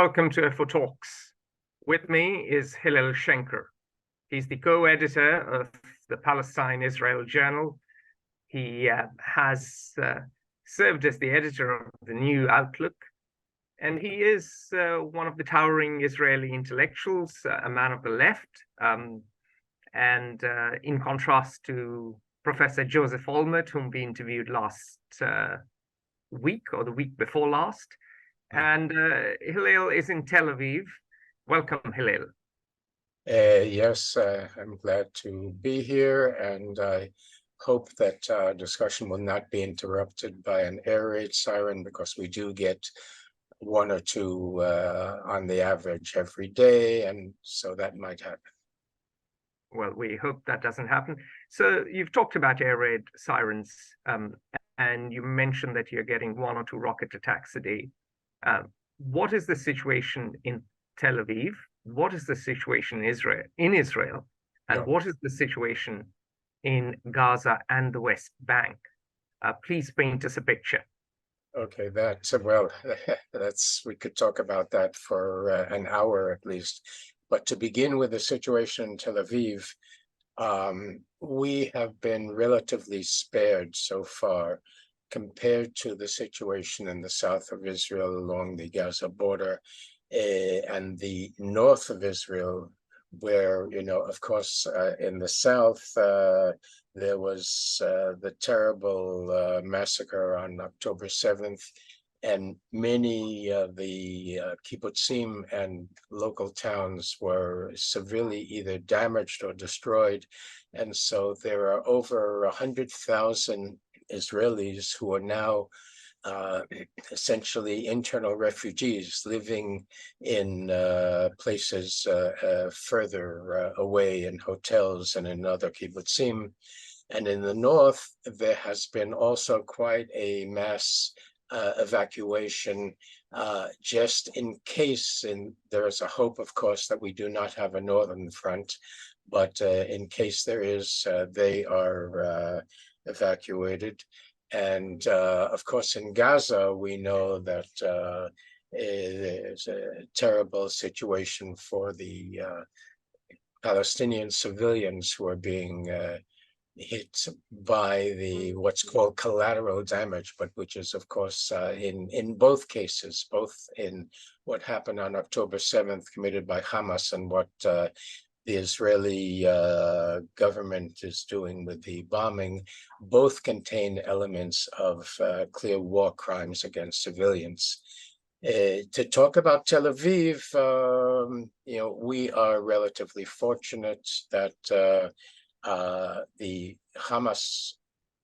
welcome to F4 Talks. With me is Hillel Schenker. He's the co-editor of the Palestine-Israel Journal. He has served as the editor of the New Outlook, and he is one of the towering Israeli intellectuals, a man of the left, and in contrast to Professor Joseph Olmert, whom we interviewed last week or the week before last. And Hillel is in Tel Aviv. Welcome, Hillel. Yes, I'm glad to be here, and I hope that our discussion will not be interrupted by an air raid siren, because we do get one or two on the average every day, and so that might happen. Well, we hope that doesn't happen. So you've talked about air raid sirens, and you mentioned that you're getting one or two rocket attacks a day. What is the situation in Tel Aviv? What is the situation in Israel? And what is the situation in Gaza and the West Bank? Please paint us a picture. Okay, we could talk about that for an hour at least. But to begin with the situation in Tel Aviv, we have been relatively spared so far compared to the situation in the south of Israel along the Gaza border and the north of Israel, where, of course, in the south, there was the terrible massacre on October 7th, and many of the kibbutzim and local towns were severely either damaged or destroyed. And so there are over 100,000 Israelis who are now essentially internal refugees living in places further away, in hotels and in other kibbutzim. And in the north, there has been also quite a mass evacuation, just in case, and there is a hope, of course, that we do not have a northern front, but in case there is, they are evacuated. And of course, in Gaza, we know that there's a terrible situation for the Palestinian civilians who are being hit by what's called collateral damage, but which is, of course, in both cases, both in what happened on October 7th committed by Hamas and what the Israeli government is doing with the bombing, both contain elements of clear war crimes against civilians. To talk about Tel Aviv, we are relatively fortunate that the Hamas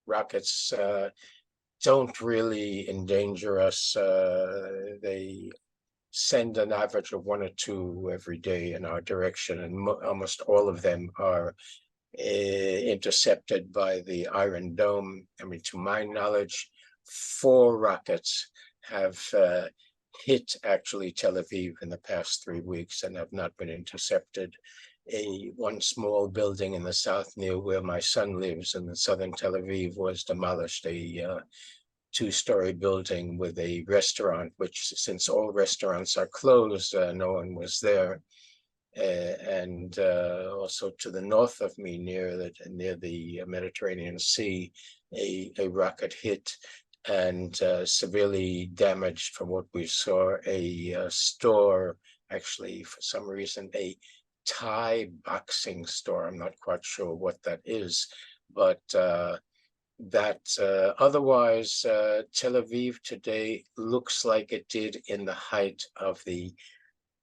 rockets don't really endanger us. They send an average of one or two every day in our direction, and almost all of them are intercepted by the Iron Dome. I mean, to my knowledge, 4 rockets have hit actually Tel Aviv in the past 3 weeks and have not been intercepted. One small building in the south near where my son lives in the southern Tel Aviv was demolished, a 2-story building with a restaurant, which, since all restaurants are closed, no one was there. And also to the north of me, near the Mediterranean Sea, a rocket hit and severely damaged, from what we saw, a store, actually, for some reason, a Thai boxing store. I'm not quite sure what that is, but otherwise, Tel Aviv today looks like it did in the height of the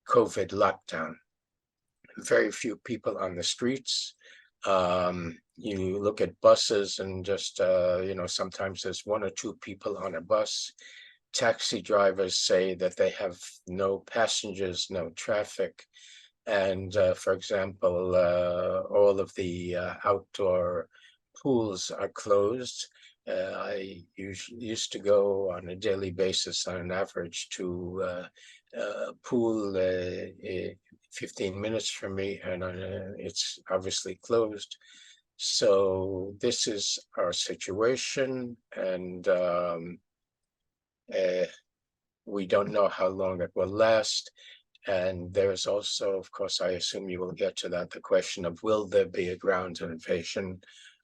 COVID lockdown. Very few people on the streets. You look at buses and just, sometimes there's 1 or 2 people on a bus. Taxi drivers say that they have no passengers, no traffic. And for example, all of the outdoor pools are closed. I used to go on a daily basis on an average to a pool 15 minutes from me, and it's obviously closed. So this is our situation, and We don't know how long it will last. And there is also, of course, I assume you will get to that, the question of will there be a ground invasion,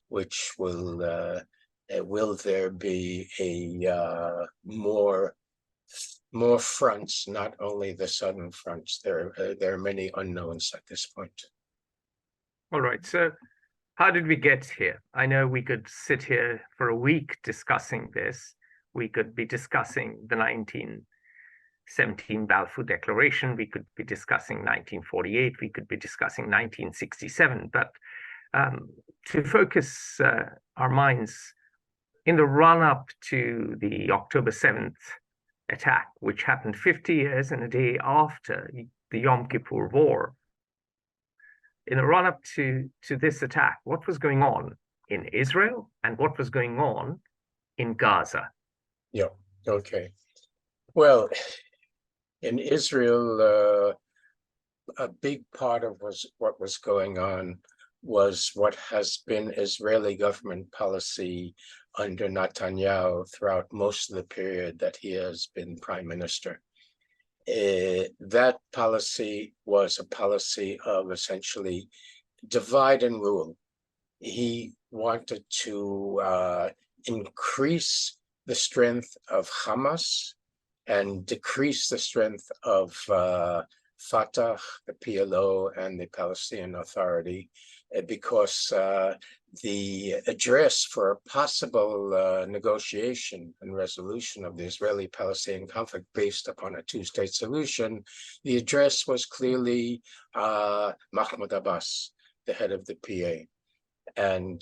which will there be a more fronts, not only the southern fronts. There are many unknowns at this point. All right. So how did we get here? I know we could sit here for a week discussing this. We could be discussing the 1917 Balfour Declaration. We could be discussing 1948. We could be discussing 1967. But to focus our minds in the run-up to the October 7th attack, which happened 50 years and a day after the Yom Kippur War, in the run-up to this attack, what was going on in Israel and what was going on in Gaza? Yeah, okay. Well, in Israel, a big part of what was going on was what has been Israeli government policy under Netanyahu throughout most of the period that he has been prime minister. That policy was a policy of essentially divide and rule. He wanted to increase the strength of Hamas and decrease the strength of Fatah, the PLO, and the Palestinian Authority, because the address for a possible negotiation and resolution of the Israeli-Palestinian conflict based upon a two-state solution, the address was clearly Mahmoud Abbas, the head of the PA. And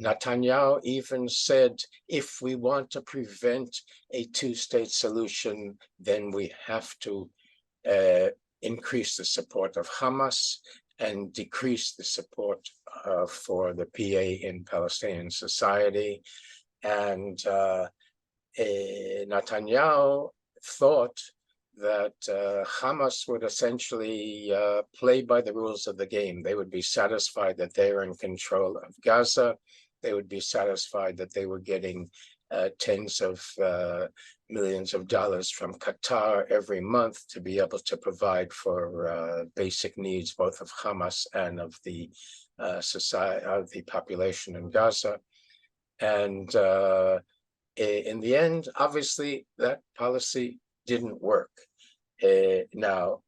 Netanyahu even said, if we want to prevent a two-state solution, then we have to increase the support of Hamas and decrease the support for the PA in Palestinian society. And Netanyahu thought that Hamas would essentially play by the rules of the game. They would be satisfied that they are in control of Gaza. They would be satisfied that they were getting tens of millions of dollars from Qatar every month to be able to provide for basic needs, both of Hamas and of the society, of the population in Gaza. And in the end, obviously, that policy didn't work. Now,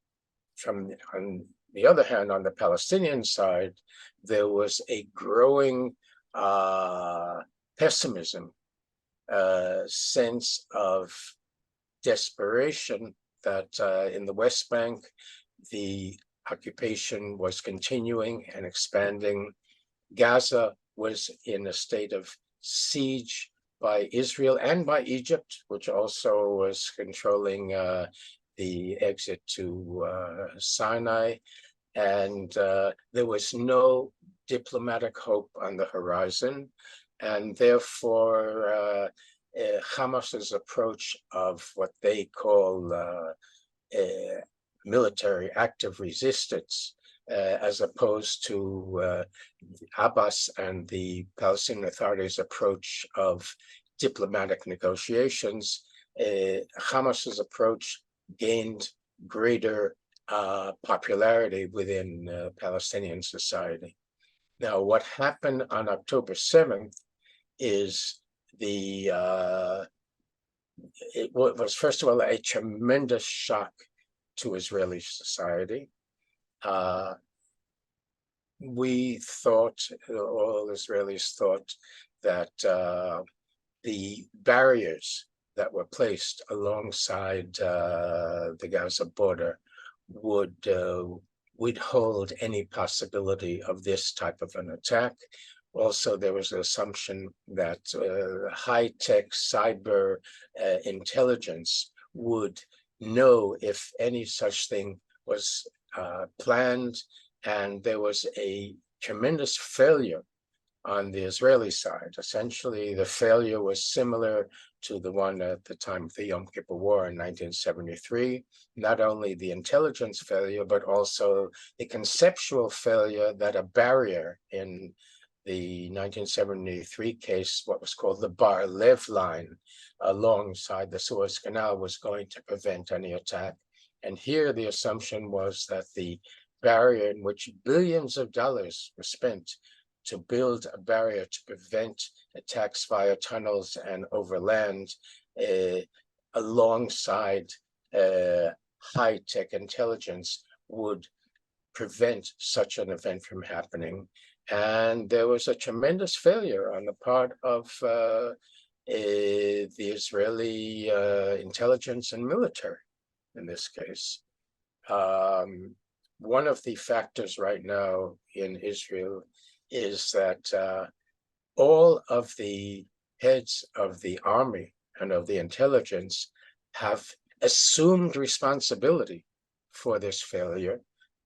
on the other hand, on the Palestinian side, there was a growing pessimism, sense of desperation that in the West Bank, the occupation was continuing and expanding. Gaza was in a state of siege by Israel and by Egypt, which also was controlling the exit to Sinai. And there was no diplomatic hope on the horizon. And therefore, Hamas's approach of what they call military active resistance, as opposed to Abbas and the Palestinian Authority's approach of diplomatic negotiations, Hamas's approach gained greater popularity within Palestinian society. Now, what happened on October 7th is it was, first of all, a tremendous shock to Israeli society. We thought, all Israelis thought, that the barriers that were placed alongside the Gaza border would withhold any possibility of this type of an attack. Also, there was an assumption that high-tech cyber intelligence would know if any such thing was planned, and there was a tremendous failure on the Israeli side. Essentially, the failure was similar to the one at the time of the Yom Kippur War in 1973. Not only the intelligence failure, but also the conceptual failure that a barrier in the 1973 case, what was called the Bar-Lev line alongside the Suez Canal, was going to prevent any attack. And here the assumption was that the barrier, in which billions of dollars were spent to build a barrier to prevent attacks via tunnels and over land, alongside high-tech intelligence, would prevent such an event from happening. And there was a tremendous failure on the part of the Israeli intelligence and military in this case. One of the factors right now in Israel is that all of the heads of the army and of the intelligence have assumed responsibility for this failure.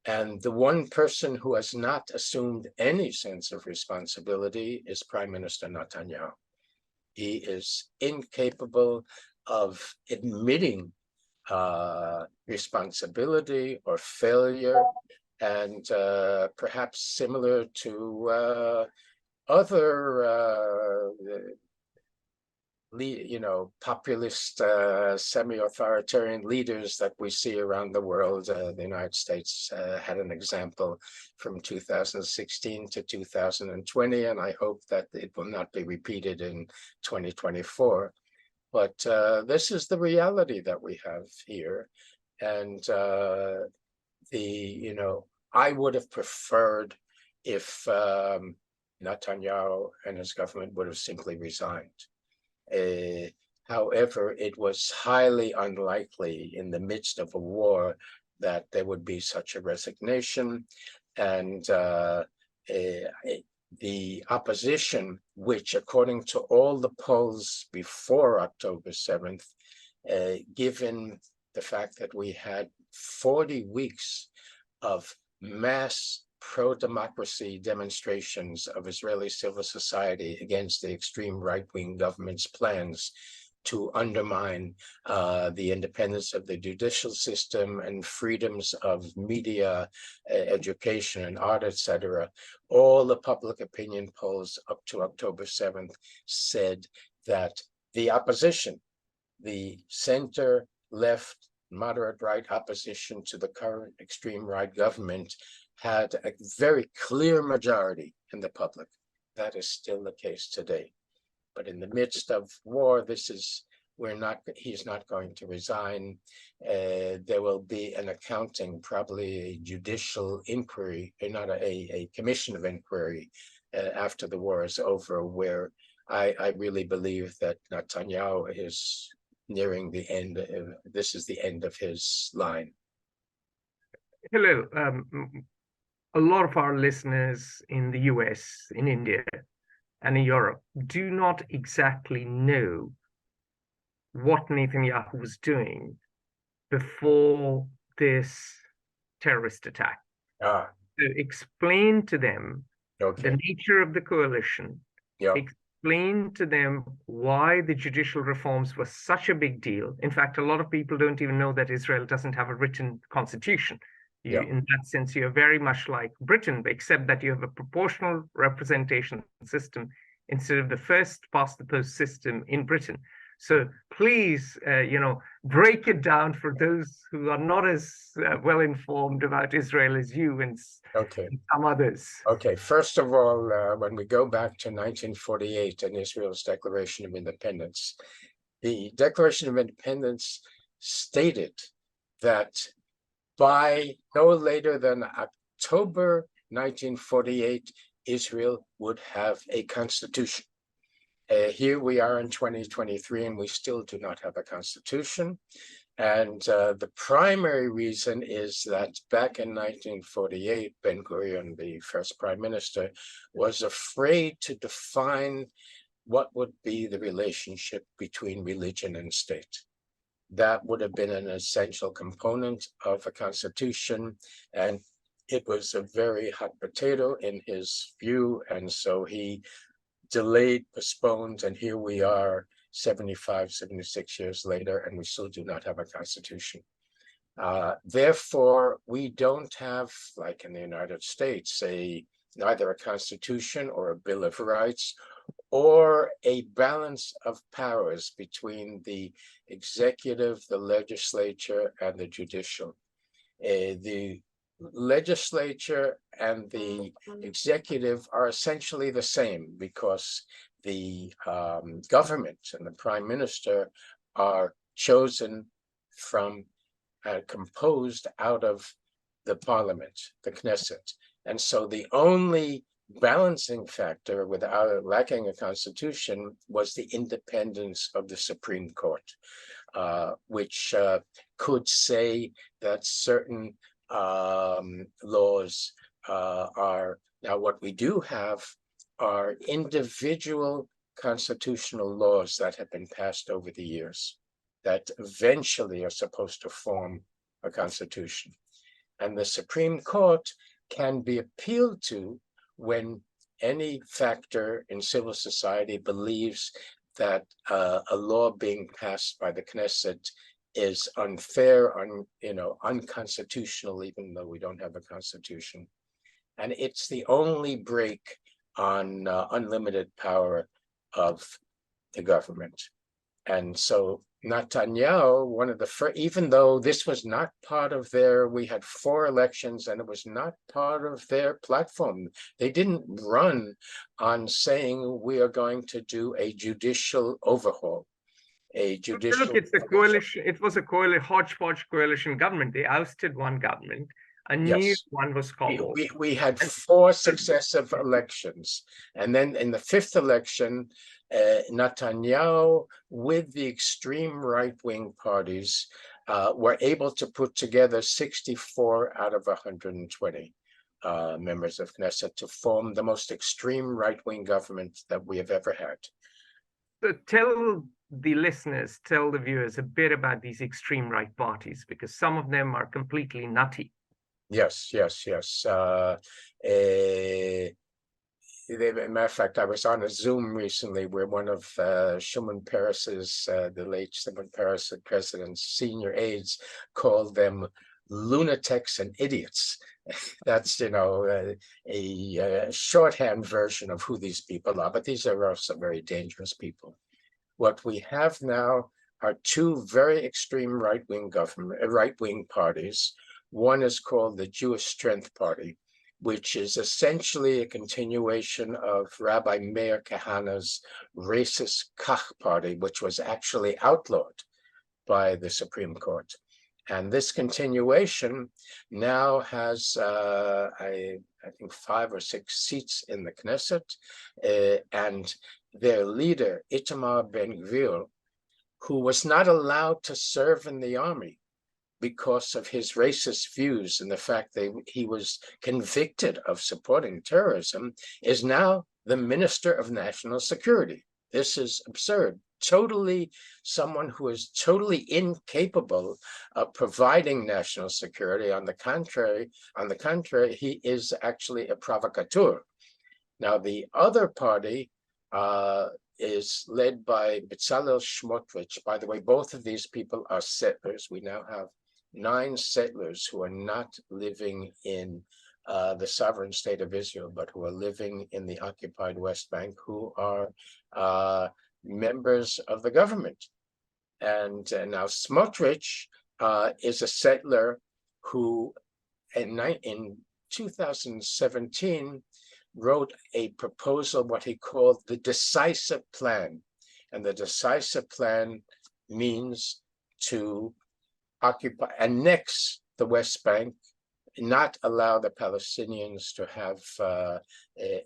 And the one person who has not assumed any sense of responsibility is Prime Minister Netanyahu. He is incapable of admitting responsibility or failure, and perhaps similar to other populist, semi-authoritarian leaders that we see around the world. The United States had an example from 2016 to 2020, and I hope that it will not be repeated in 2024. But this is the reality that we have here. And I would have preferred if Netanyahu and his government would have simply resigned. However, it was highly unlikely in the midst of a war that there would be such a resignation. And the opposition, which according to all the polls before October 7th, given the fact that we had 40 weeks of mass pro-democracy demonstrations of Israeli civil society against the extreme right-wing government's plans to undermine the independence of the judicial system and freedoms of media, education and art, etc. All the public opinion polls up to October 7th said that the opposition, the center, left, moderate right opposition to the current extreme right government, had a very clear majority in the public. That is still the case today. But in the midst of war, he's not going to resign. There will be an accounting, probably a judicial inquiry, not a commission of inquiry after the war is over, where I really believe that Netanyahu is nearing the end. This is the end of his line. Hillel, a lot of our listeners in the US, in India, and in Europe do not exactly know what Netanyahu was doing before this terrorist attack. So explain to them the nature of the coalition. Explain to them why the judicial reforms were such a big deal. In fact, a lot of people don't even know that Israel doesn't have a written constitution. In that sense, you're very much like Britain, except that you have a proportional representation system instead of the first past the post system in Britain. So please, break it down for those who are not as well informed about Israel as you and some others. Okay, first of all, when we go back to 1948 and Israel's Declaration of Independence, the Declaration of Independence stated that by no later than October 1948, Israel would have a constitution. Here we are in 2023, and we still do not have a constitution. And the primary reason is that back in 1948, Ben-Gurion, the first prime minister, was afraid to define what would be the relationship between religion and state. That would have been an essential component of a constitution, and it was a very hot potato in his view, and so he delayed, postponed, and here we are 75, 76 years later, and we still do not have a constitution. Therefore, we don't have, like in the United States, a neither a constitution or a Bill of Rights, or a balance of powers between the executive, the legislature, and the judicial. The legislature and the executive are essentially the same because the government and the prime minister are chosen from, composed out of the parliament, the Knesset. And so the only balancing factor without lacking a constitution was the independence of the Supreme Court, which could say that certain laws are, now what we do have are individual constitutional laws that have been passed over the years that eventually are supposed to form a constitution. And the Supreme Court can be appealed to when any factor in civil society believes that a law being passed by the Knesset is unfair, unconstitutional, even though we don't have a constitution. And it's the only break on unlimited power of the government. And so Netanyahu, one of the first, even though this was not part of their, we had 4 elections and it was not part of their platform. They didn't run on saying we are going to do a judicial overhaul. Look, it's a coalition. It was a hodgepodge coalition government. They ousted one government. A new one was called. We had 4 successive elections. And then in the 5th election, Netanyahu, with the extreme right-wing parties, were able to put together 64 out of 120 members of Knesset to form the most extreme right-wing government that we have ever had. So tell the listeners, tell the viewers a bit about these extreme right parties, because some of them are completely nutty. Yes. As a matter of fact, I was on a Zoom recently where one of Shimon Peres's, the late Shimon Peres, the president's senior aides, called them lunatics and idiots. That's, a shorthand version of who these people are, but these are also very dangerous people. What we have now are 2 very extreme right-wing parties. One is called the Jewish Strength Party, which is essentially a continuation of Rabbi Meir Kahana's racist Kach party, which was actually outlawed by the Supreme Court. And this continuation now has, I think, 5 or 6 seats in the Knesset, and their leader, Itamar Ben-Gvir, who was not allowed to serve in the army because of his racist views and the fact that he was convicted of supporting terrorism, is now the Minister of National Security. This is absurd. Totally, someone who is totally incapable of providing national security. On the contrary, he is actually a provocateur. Now, the other party is led by Bezalel Smotrich. By the way, both of these people are settlers. We now have 9 settlers who are not living in the sovereign state of Israel, but who are living in the occupied West Bank, who are members of the government. And now Smotrich is a settler who in 2017 wrote a proposal, what he called the decisive plan. And the decisive plan means to annex the West Bank, not allow the Palestinians to have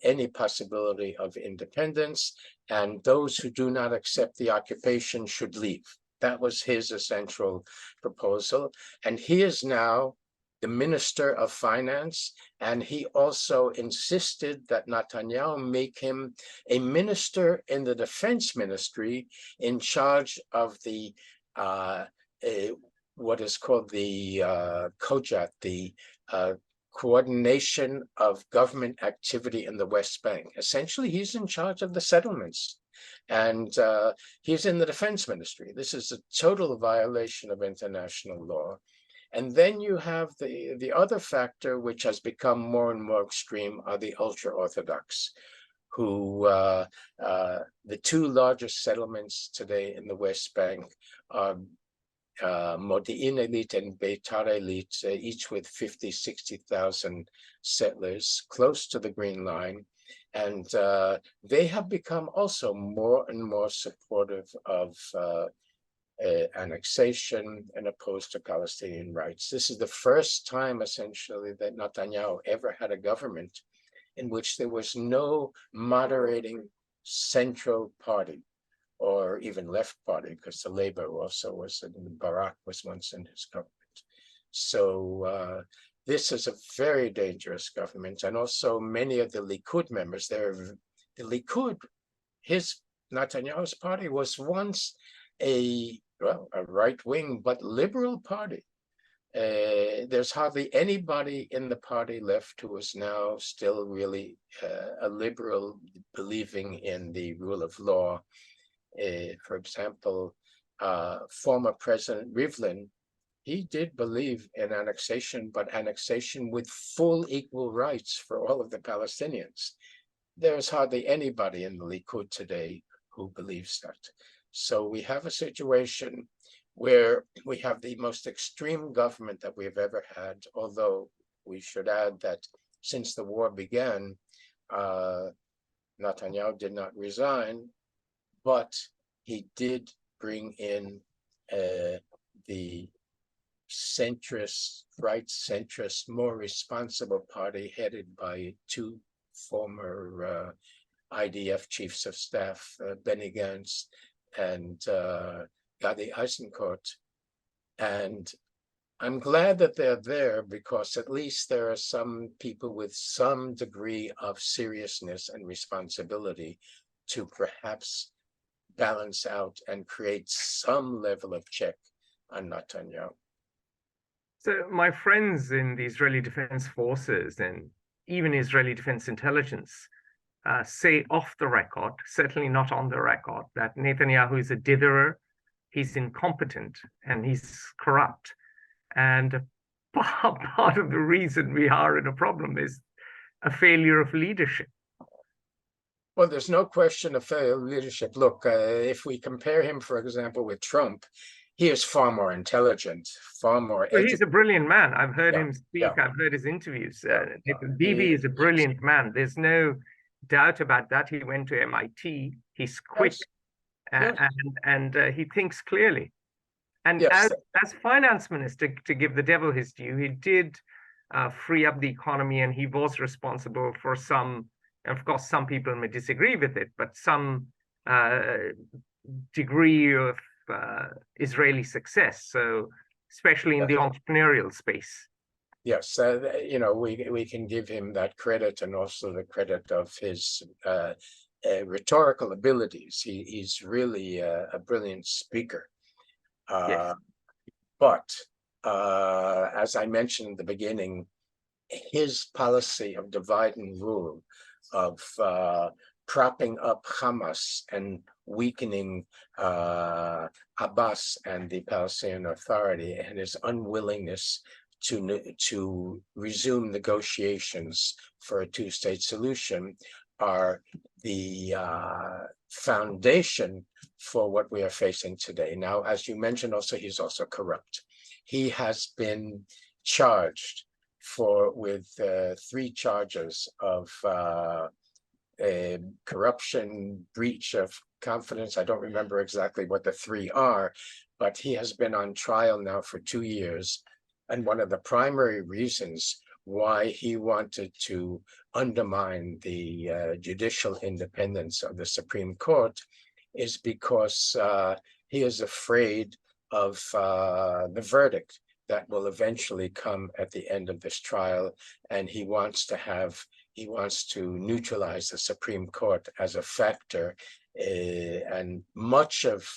any possibility of independence, and those who do not accept the occupation should leave. That was his essential proposal. And he is now the Minister of Finance, and he also insisted that Netanyahu make him a minister in the Defense Ministry in charge of the what is called the Kojat, the coordination of government activity in the West Bank. Essentially, he's in charge of the settlements, and he's in the Defense Ministry. This is a total violation of international law. And then you have the other factor, which has become more and more extreme, are the ultra-Orthodox, who the two largest settlements today in the West Bank are Modi'in Elite and Beitar Elite, each with 50, 60,000 settlers close to the Green Line. And they have become also more and more supportive of annexation and opposed to Palestinian rights. This is the first time, essentially, that Netanyahu ever had a government in which there was no moderating central party or even left party, because the Labour also was, Barak was once in his government. So this is a very dangerous government. And also many of the Likud members, the Likud, Netanyahu's party, was once a right-wing but liberal party. There's hardly anybody in the party left who is now still really a liberal, believing in the rule of law. For example, former President Rivlin, he did believe in annexation, but annexation with full equal rights for all of the Palestinians. There's hardly anybody in the Likud today who believes that. So we have a situation where we have the most extreme government that we've ever had, although we should add that since the war began, Netanyahu did not resign, but he did bring in the centrist, right-centrist, more responsible party headed by two former IDF chiefs of staff, Benny Gantz and Gadi Eisenkot. And I'm glad that they're there, because at least there are some people with some degree of seriousness and responsibility to perhaps balance out and create some level of check on Netanyahu. So my friends in the Israeli Defense Forces and even Israeli Defense Intelligence say off the record, certainly not on the record, that Netanyahu is a ditherer, he's incompetent, and he's corrupt. And part of the reason we are in a problem is a failure of leadership. Well, there's no question of failure of leadership. Look, if we compare him, for example, with Trump, he is far more intelligent, far more educated. He's a brilliant man. I've heard him speak. I've heard his interviews. Bibi is a brilliant man. There's no doubt about that. He went to MIT. He's quick, and he thinks clearly. And as finance minister, to give the devil his due, he did free up the economy, and he was responsible for some. Of course, some people may disagree with it, but some degree of Israeli success. So, especially in the entrepreneurial space. Yes, you know, we can give him that credit, and also the credit of his rhetorical abilities. He's really a brilliant speaker. But as I mentioned in the beginning, his policy of divide and rule, of propping up Hamas and weakening Abbas and the Palestinian Authority, and his unwillingness to resume negotiations for a two-state solution, are the foundation for what we are facing today. Now, as you mentioned, also he's also corrupt. He has been charged with 3 charges of corruption, breach of confidence. I don't remember exactly what the 3 are, but he has been on trial now for 2 years. And one of the primary reasons why he wanted to undermine the judicial independence of the Supreme Court is because he is afraid of the verdict that will eventually come at the end of this trial, and he wants to neutralize the Supreme Court as a factor, and much of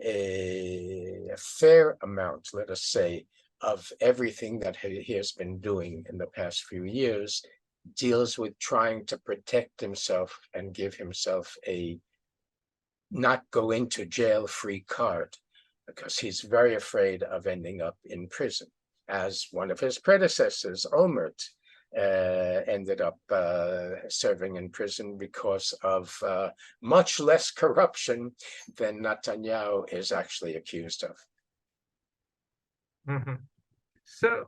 a fair amount, let us say, of everything that he has been doing in the past few years deals with trying to protect himself and give himself a not go into jail free card, because he's very afraid of ending up in prison. as one of his predecessors, Olmert, ended up serving in prison because of much less corruption than Netanyahu is actually accused of. Mm-hmm. So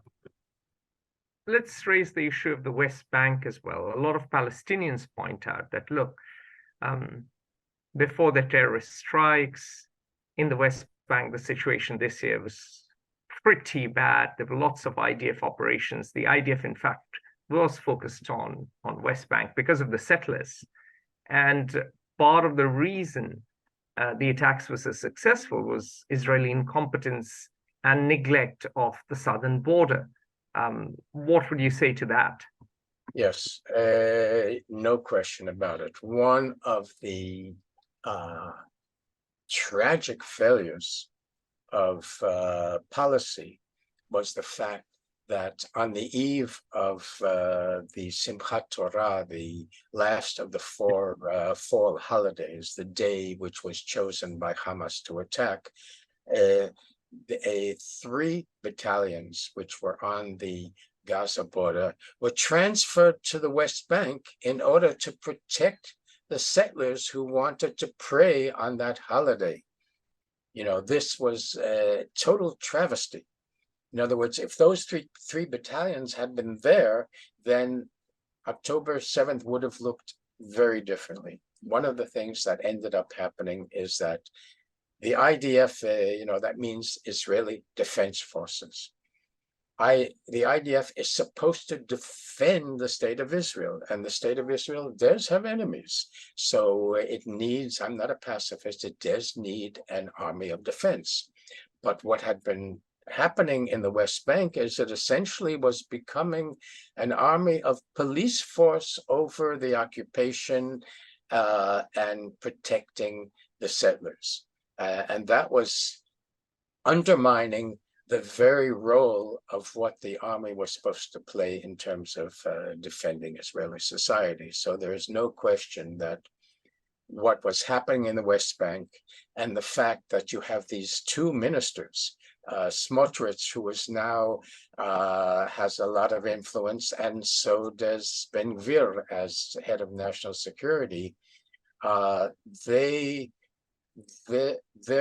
let's raise the issue of the West Bank as well. A lot of Palestinians point out that, look, before the terrorist strikes in the West Bank, the situation this year was pretty bad. There were lots of IDF operations. The IDF, in fact, was focused on West Bank because of the settlers. And part of the reason the attacks were so successful was Israeli incompetence and neglect of the southern border. What would you say to that? Yes, no question about it. One of the tragic failures of policy was the fact that on the eve of the Simchat Torah, the last of the four fall holidays, the day which was chosen by Hamas to attack, 3 battalions which were on the Gaza border were transferred to the West Bank in order to protect the settlers who wanted to pray on that holiday. You know, this was a total travesty. In other words, if those three battalions had been there, then October 7th would have looked very differently. One of the things that ended up happening is that the IDF, that means Israeli Defense Forces. The IDF is supposed to defend the state of Israel, and the state of Israel does have enemies. So it needs, I'm not a pacifist, it does need an army of defense. But what had been happening in the West Bank is it essentially was becoming an army of police force over the occupation and protecting the settlers. And that was undermining the very role of what the army was supposed to play in terms of defending Israeli society. So there is no question that what was happening in the West Bank and the fact that you have these 2 ministers, Smotrich, who is now has a lot of influence, and so does Ben Gvir as head of national security, their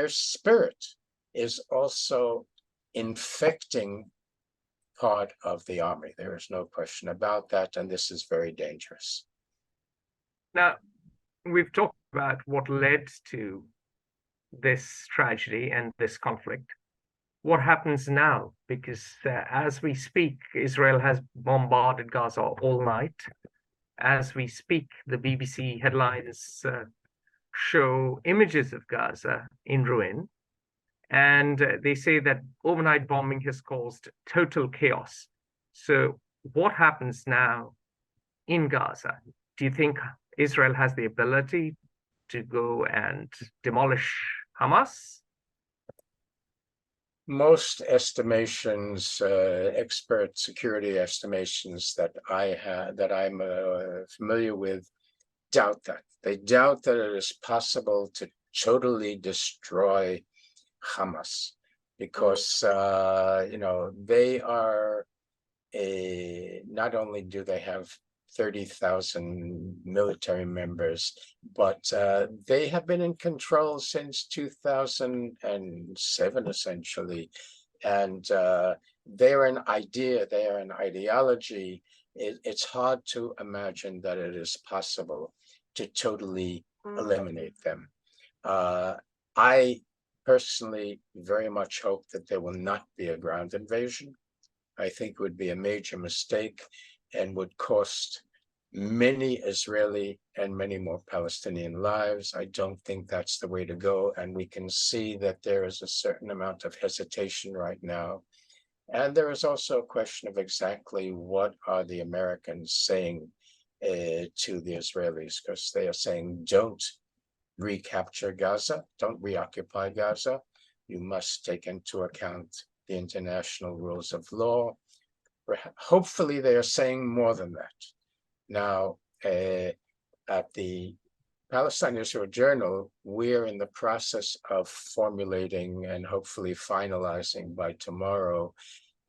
spirit is also infecting part of the army. There is no question about that, and this is very dangerous. Now, we've talked about what led to this tragedy and this conflict. What happens now? Because as we speak, Israel has bombarded Gaza all night. As we speak, the BBC headlines show images of Gaza in ruin. And they say that overnight bombing has caused total chaos. So what happens now in Gaza? Do you think Israel has the ability to go and demolish Hamas? Most estimations, expert security estimations that I'm familiar with, doubt that. They doubt that it is possible to totally destroy Hamas because they are not only do they have 30,000 military members, but they have been in control since 2007, essentially. And they are an idea, they are an ideology. It's hard to imagine that it is possible to totally eliminate them. I personally very much hope that there will not be a ground invasion. I think it would be a major mistake and would cost many Israeli and many more Palestinian lives. I don't think that's the way to go. And we can see that there is a certain amount of hesitation right now. And there is also a question of exactly what are the Americans saying to the Israelis, because they are saying, don't recapture Gaza, don't reoccupy Gaza. You must take into account the international rules of law. Hopefully they are saying more than that. Now, at the Palestine-Israel Journal, we're in the process of formulating and hopefully finalizing by tomorrow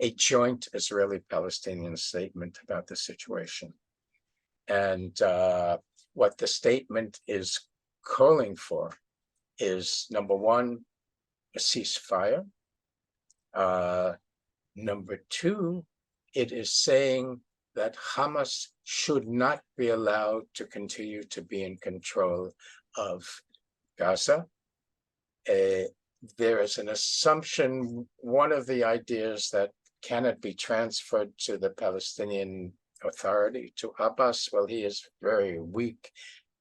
a joint Israeli-Palestinian statement about the situation. And what the statement is calling for is, number one, a ceasefire. Number two, it is saying that Hamas should not be allowed to continue to be in control of Gaza. There is an assumption, one of the ideas that cannot be transferred to the Palestinian Authority, to Abbas. Well, he is very weak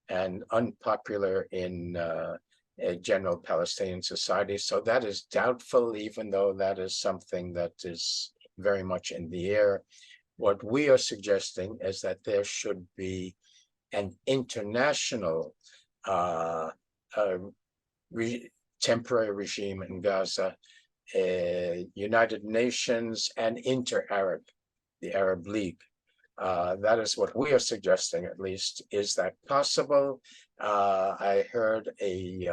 and unpopular in a general Palestinian society. So that is doubtful, even though that is something that is very much in the air. What we are suggesting is that there should be an international temporary regime in Gaza, United Nations and inter-Arab, the Arab League. That is what we are suggesting, at least. Is that possible? I heard a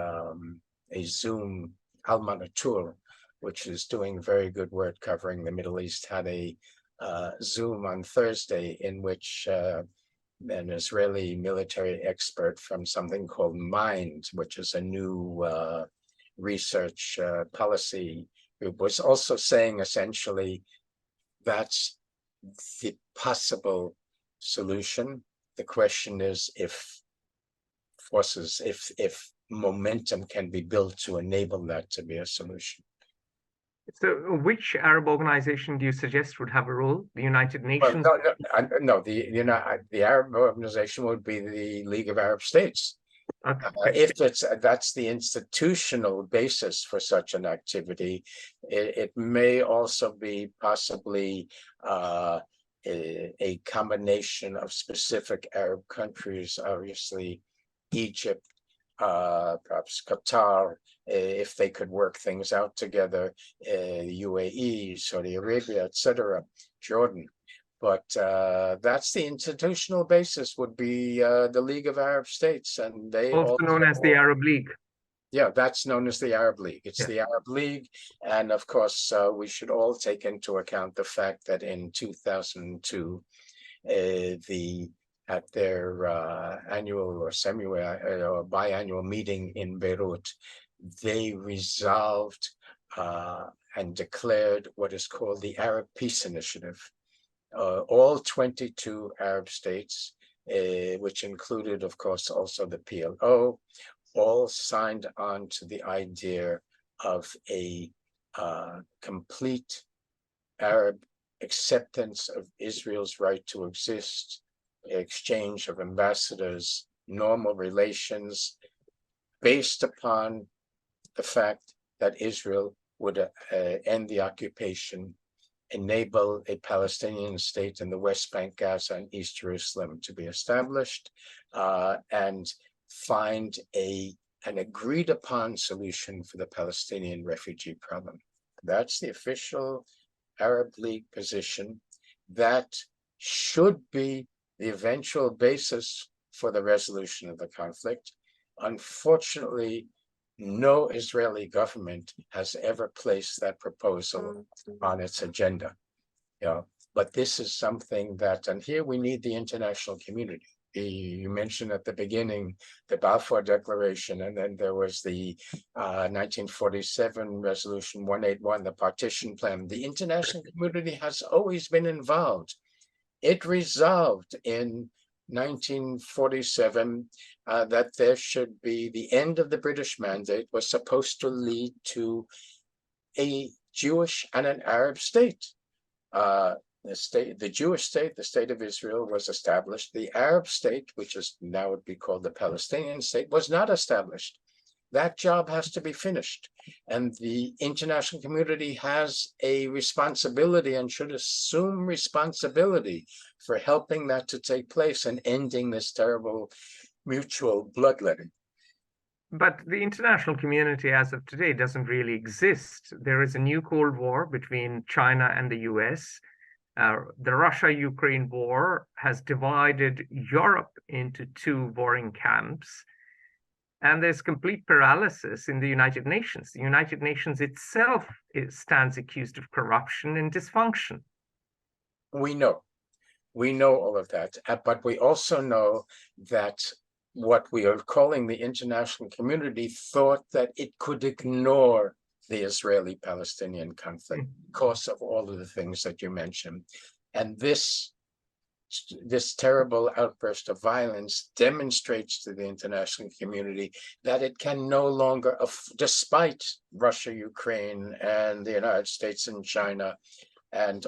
Zoom, Alman Atul, which is doing very good work covering the Middle East, had a Zoom on Thursday in which an Israeli military expert from something called MIND, which is a new research policy group, was also saying essentially that's the possible solution. The question is if forces, if momentum can be built to enable that to be a solution. So which Arab organization do you suggest would have a role? The United Nations? No, the Arab organization would be the League of Arab States. Okay. If that's the institutional basis for such an activity, it may also be possibly a combination of specific Arab countries, obviously Egypt, perhaps Qatar, if they could work things out together, UAE, Saudi Arabia, etc., Jordan. But that's the institutional basis would be the League of Arab States, and they also known as the Arab League. Yeah, that's known as the Arab League. It's Yeah. the Arab League, and of course, we should all take into account the fact that in 2002, at their annual or or biannual meeting in Beirut, they resolved and declared what is called the Arab Peace Initiative. All 22 Arab states, which included, of course, also the PLO, all signed on to the idea of a complete Arab acceptance of Israel's right to exist, exchange of ambassadors, normal relations, based upon the fact that Israel would end the occupation, enable a Palestinian state in the West Bank, Gaza, and East Jerusalem to be established, and find an agreed upon solution for the Palestinian refugee problem. That's the official Arab League position. That should be the eventual basis for the resolution of the conflict. Unfortunately, no Israeli government has ever placed that proposal on its agenda. But this is something that, and here we need the international community. You mentioned at the beginning the Balfour Declaration, and then there was the 1947 Resolution 181, the partition plan. The international community has always been involved. It resolved in 1947 that there should be the end of the British Mandate was supposed to lead to a Jewish and an Arab state. The Jewish state, the state of Israel, was established. The Arab state, which is now would be called the Palestinian state, was not established. That job has to be finished. And the international community has a responsibility and should assume responsibility for helping that to take place and ending this terrible mutual bloodletting. But the international community as of today doesn't really exist. There is a new Cold War between China and the US. The Russia-Ukraine war has divided Europe into two warring camps. And there's complete paralysis in the United Nations. The United Nations itself stands accused of corruption and dysfunction. We know all of that, but we also know that what we are calling the international community thought that it could ignore the Israeli-Palestinian conflict because of all of the things that you mentioned. And this terrible outburst of violence demonstrates to the international community that it can no longer, despite Russia, Ukraine, and the United States and China, and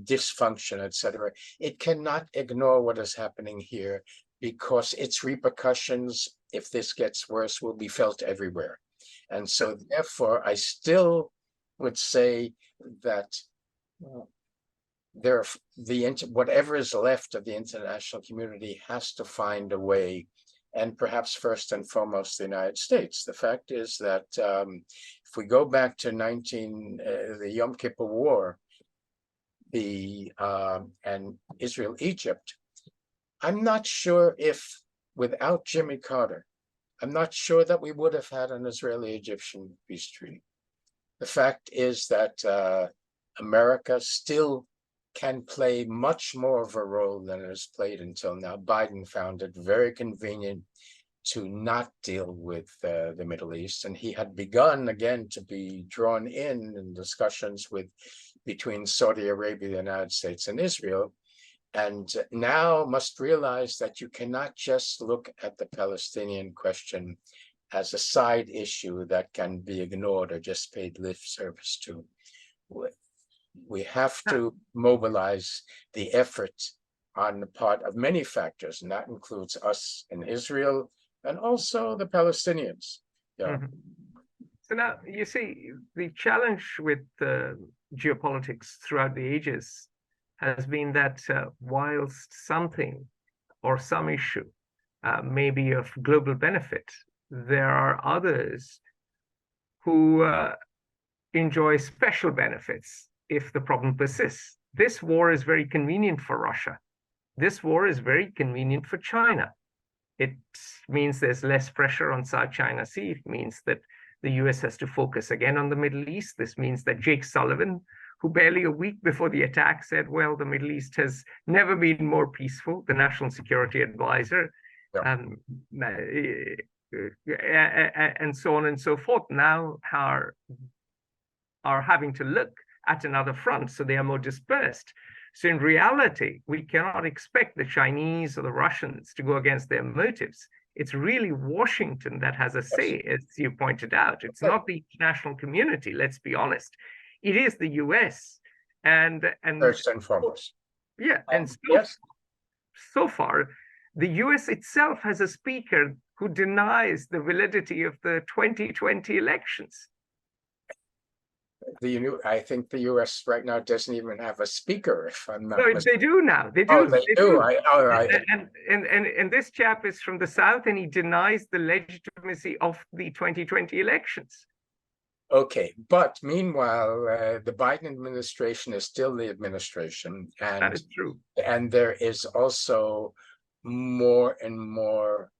dysfunction, etc., it cannot ignore what is happening here, because its repercussions, if this gets worse, will be felt everywhere. And so therefore, I still would say that whatever is left of the international community has to find a way, and perhaps first and foremost the United States. The fact is that if we go back to the Yom Kippur War, and Israel-Egypt, I'm not sure if without Jimmy Carter, I'm not sure that we would have had an Israeli-Egyptian peace treaty. The fact is that America still can play much more of a role than it has played until now. Biden found it very convenient to not deal with the Middle East, and he had begun again to be drawn in discussions between Saudi Arabia, the United States, and Israel, and now must realize that you cannot just look at the Palestinian question as a side issue that can be ignored or just paid lip service to. We have to mobilize the effort on the part of many factors, and that includes us in Israel and also the Palestinians. Yeah. Mm-hmm. So now, you see, the challenge with geopolitics throughout the ages has been that whilst something or some issue may be of global benefit, there are others who enjoy special benefits if the problem persists. This war is very convenient for Russia. This war is very convenient for China. It means there's less pressure on South China Sea. It means that the US has to focus again on the Middle East. This means that Jake Sullivan, who barely a week before the attack said, well, the Middle East has never been more peaceful, the National Security Advisor, and so on and so forth, now are having to look at another front, so they are more dispersed. So in reality, we cannot expect the Chinese or the Russians to go against their motives. It's really Washington that has a say, as you pointed out. It's not the international community, let's be honest. It is the US. And first and foremost. Yeah, and so far, the US itself has a speaker who denies the validity of the 2020 elections. I think the U.S. right now doesn't even have a speaker, if I'm not mistaken. They do now. They do. Oh, they do. All right. And this chap is from the South, and he denies the legitimacy of the 2020 elections. Okay, but meanwhile, the Biden administration is still the administration, and that is true. And there is also more and more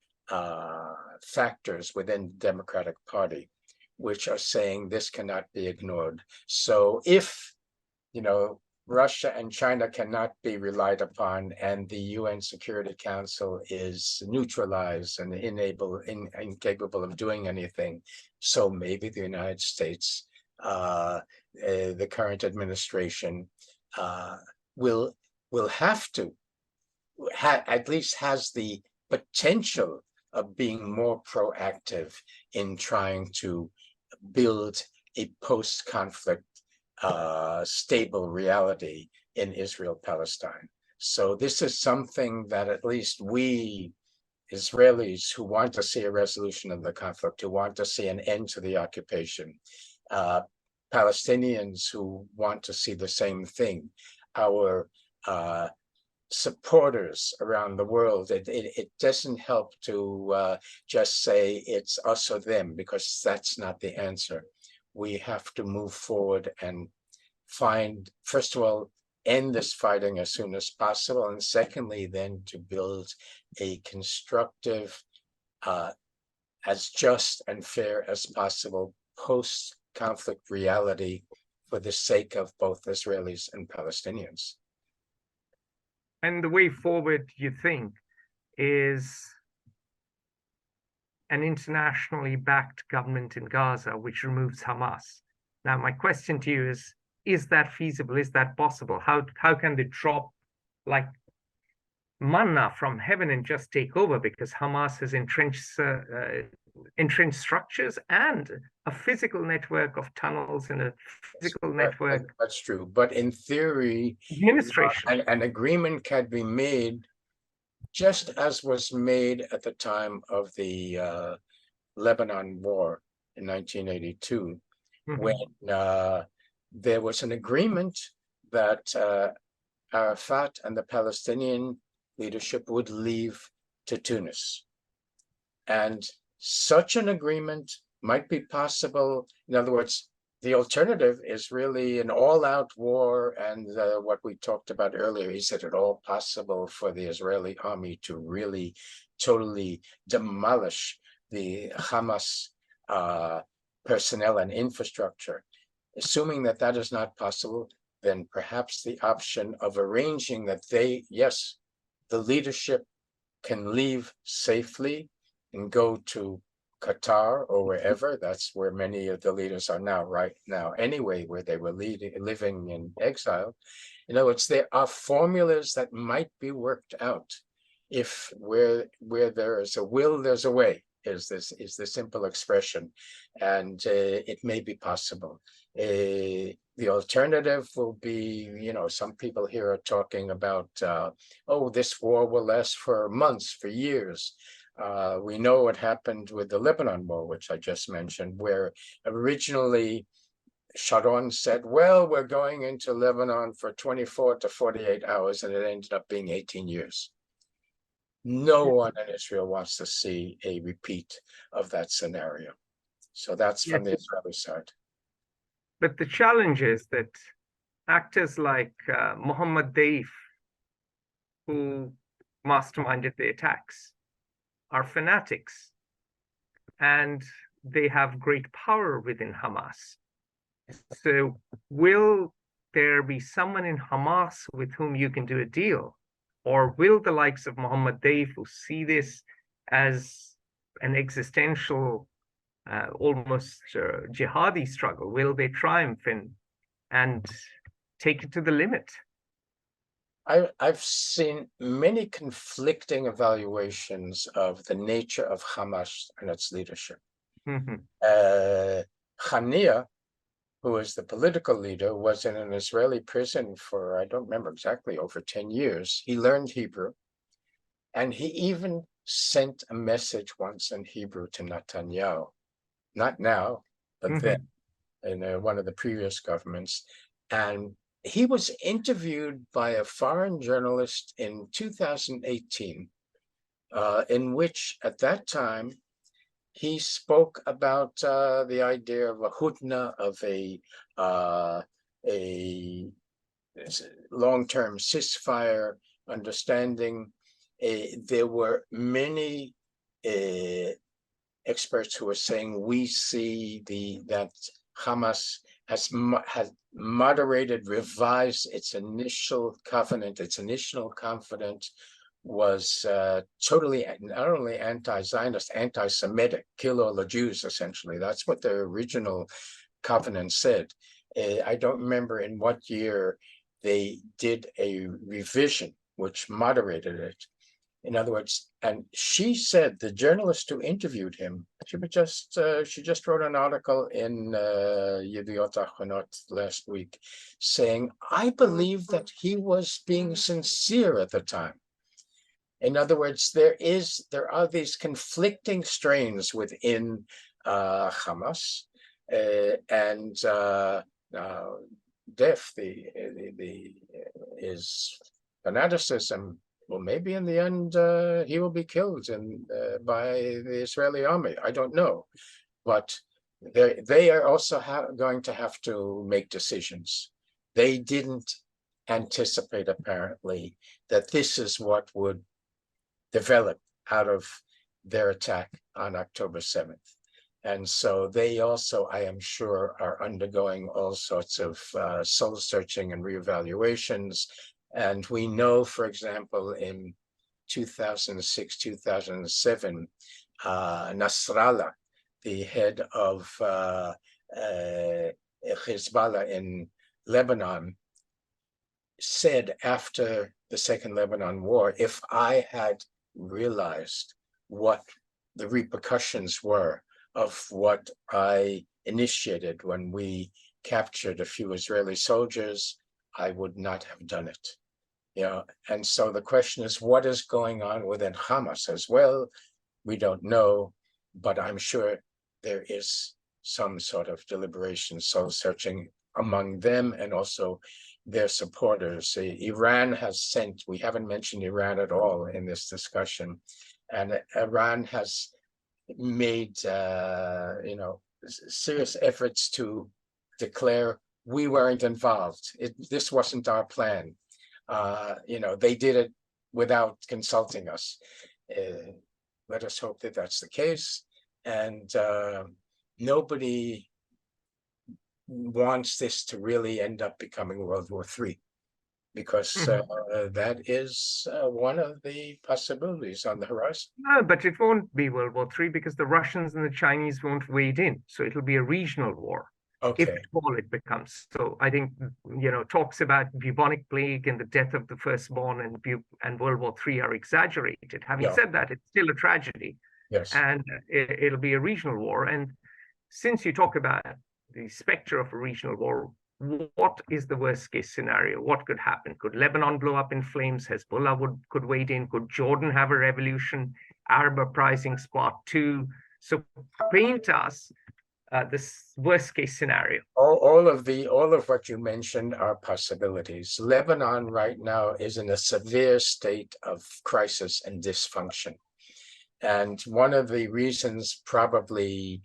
factors within the Democratic Party which are saying this cannot be ignored. So if, Russia and China cannot be relied upon, and the UN Security Council is neutralized and incapable of doing anything, so maybe the United States, the current administration, will have to, at least has the potential of being more proactive in trying to build a post-conflict stable reality in Israel-Palestine. So this is something that at least we Israelis who want to see a resolution of the conflict, who want to see an end to the occupation, Palestinians who want to see the same thing, our supporters around the world, it doesn't help to just say it's us or them, because that's not the answer. We have to move forward and find, first of all, end this fighting as soon as possible, and secondly, then to build a constructive as just and fair as possible post-conflict reality for the sake of both Israelis and Palestinians. And the way forward, you think, is an internationally backed government in Gaza which removes Hamas. Now, my question to you is that feasible? Is that possible? How can they drop like manna from heaven and just take over, because Hamas has entrenched structures and a physical network of tunnels and a physical network. That's true. But in theory, administration. An agreement can be made just as was made at the time of the Lebanon War in 1982, when there was an agreement that Arafat and the Palestinian leadership would leave to Tunis. And such an agreement might be possible. In other words, the alternative is really an all-out war, and what we talked about earlier, is it at all possible for the Israeli army to really totally demolish the Hamas personnel and infrastructure? Assuming that that is not possible, then perhaps the option of arranging that the leadership can leave safely and go to Qatar or wherever. That's where many of the leaders are now, right now, anyway, where they were living in exile. In other words, there are formulas that might be worked out. If where there is a will, there's a way, is the simple expression, and it may be possible. The alternative will be, some people here are talking about, this war will last for months, for years. We know what happened with the Lebanon War, which I just mentioned, where originally Sharon said, well, we're going into Lebanon for 24 to 48 hours, and it ended up being 18 years. No one in Israel wants to see a repeat of that scenario. So that's from the Israeli side. But the challenge is that actors like Mohammed Deif, who masterminded the attacks, are fanatics, and they have great power within Hamas. So will there be someone in Hamas with whom you can do a deal? Or will the likes of Mohammed Deif, who see this as an existential, almost jihadi struggle, will they triumph and take it to the limit? I've seen many conflicting evaluations of the nature of Hamas and its leadership. Hania, who is the political leader, was in an Israeli prison for, I don't remember exactly, over 10 years. He learned Hebrew, and he even sent a message once in Hebrew to Netanyahu. Not now, but then, in one of the previous governments. And he was interviewed by a foreign journalist in 2018, in which, at that time, he spoke about the idea of a hudna, of a long-term ceasefire understanding. There were many experts who were saying, we see that Hamas has moderated, revised its initial covenant. Its initial confidence was totally not only anti-Zionist, anti-Semitic, kill all the Jews, essentially. That's what the original covenant said. I don't remember in what year they did a revision which moderated it. In other words, and she said, the journalist who interviewed him, she just wrote an article in Yediot-Ahronot last week saying, I believe that he was being sincere at the time. In other words, there are these conflicting strains within Hamas, and his fanaticism. Well, maybe in the end he will be killed by the Israeli army. I don't know, but they are also going to have to make decisions. They didn't anticipate, apparently, that this is what would develop out of their attack on October 7th. And so they also, I am sure, are undergoing all sorts of soul searching and reevaluations. And we know, for example, in 2006, 2007, Nasrallah, the head of Hezbollah in Lebanon, said after the Second Lebanon War, if I had realized what the repercussions were of what I initiated when we captured a few Israeli soldiers, I would not have done it. And so the question is, what is going on within Hamas as well? We don't know, but I'm sure there is some sort of deliberation, soul searching among them and also their supporters. Iran has sent, we haven't mentioned Iran at all in this discussion, and Iran has made serious efforts to declare we weren't involved. This wasn't our plan. They did it without consulting us. Let us hope that that's the case. And nobody wants this to really end up becoming World War III, because that is one of the possibilities on the horizon. No, but it won't be World War III because the Russians and the Chinese won't wade in. So it'll be a regional war. Okay. If at all it becomes. So I think, talks about bubonic plague and the death of the firstborn and World War III are exaggerated. Having said that, it's still a tragedy. Yes. And it'll be a regional war. And since you talk about the specter of a regional war, what is the worst case scenario? What could happen? Could Lebanon blow up in flames? Hezbollah could wade in? Could Jordan have a revolution? Arab uprisings part 2? So paint us this worst case scenario. All of what you mentioned are possibilities. Lebanon right now is in a severe state of crisis and dysfunction. And one of the reasons probably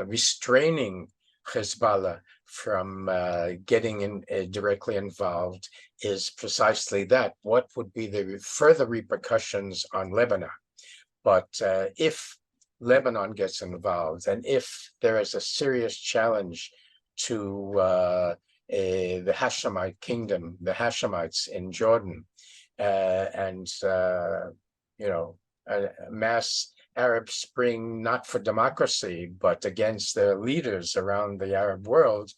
restraining Hezbollah from getting directly involved is precisely that. What would be the further repercussions on Lebanon? But if Lebanon gets involved, and if there is a serious challenge to the Hashemite kingdom, the Hashemites in Jordan, and a mass Arab Spring, not for democracy, but against their leaders around the Arab world,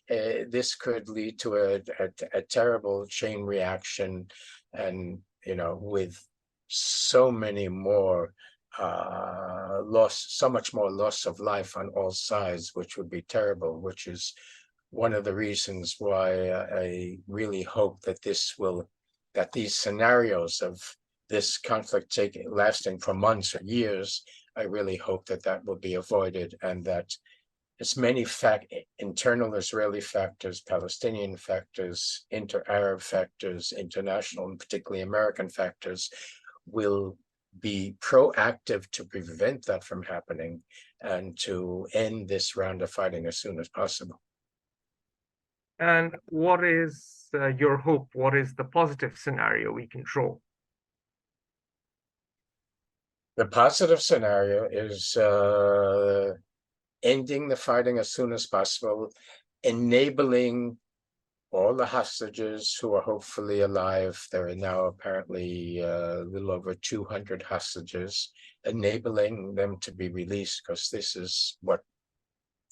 this could lead to a terrible chain reaction, and with so many more so much more loss of life on all sides, which would be terrible, which is one of the reasons why I really hope that that these scenarios of this conflict lasting for months or years, I really hope that will be avoided, and that as many internal Israeli factors, Palestinian factors, inter-Arab factors, international and particularly American factors will be proactive to prevent that from happening and to end this round of fighting as soon as possible. And what is your hope? What is the positive scenario we can draw? The positive scenario is ending the fighting as soon as possible, enabling all the hostages who are hopefully alive. There are now apparently a little over 200 hostages, enabling them to be released, because this is what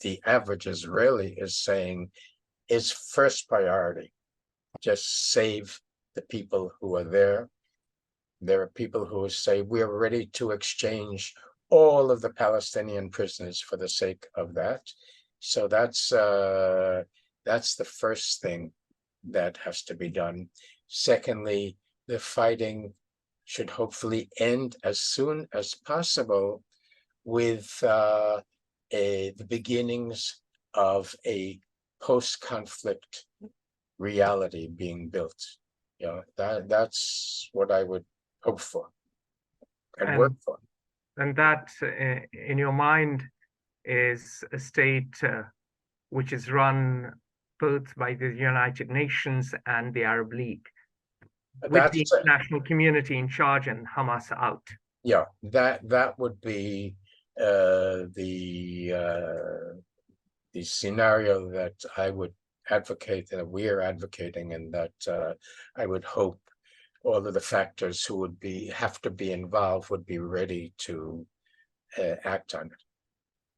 the average Israeli is saying is first priority. Just save the people who are there. There are people who say we're ready to exchange all of the Palestinian prisoners for the sake of that. So that's the first thing that has to be done. Secondly, the fighting should hopefully end as soon as possible with the beginnings of a post-conflict reality being built. That's what I would hope for and work for. And that, in your mind, is a state which is run both by the United Nations and the Arab League, with the international community in charge and Hamas out. Yeah, that would be the scenario that I would advocate, that we're advocating, and that I would hope all of the factors who would have to be involved would be ready to act on it.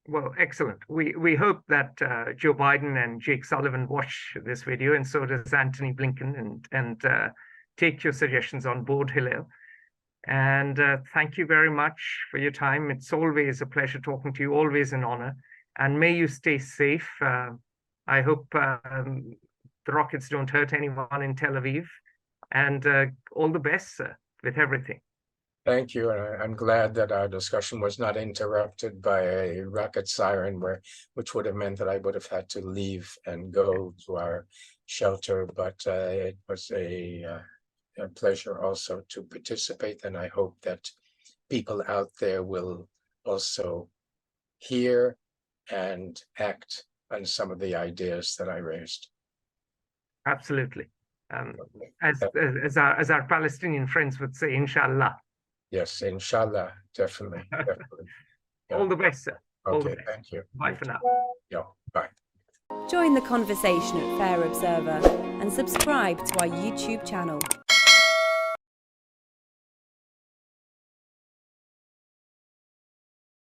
Well, excellent. We hope that Joe Biden and Jake Sullivan watch this video, and so does Antony Blinken, and take your suggestions on board, Hillel. And thank you very much for your time. It's always a pleasure talking to you, always an honor. And may you stay safe. I hope the rockets don't hurt anyone in Tel Aviv. And all the best, sir, with everything. Thank you. And I'm glad that our discussion was not interrupted by a rocket siren, which would have meant that I would have had to leave and go to our shelter. But it was a pleasure also to participate. And I hope that people out there will also hear and act on some of the ideas that I raised. Absolutely. As our Palestinian friends would say, inshallah. Yes, inshallah, definitely. Definitely. Yeah. All the best, sir. Okay, thank you. Bye for now. Yeah, bye. Join the conversation at Fair Observer and subscribe to our YouTube channel.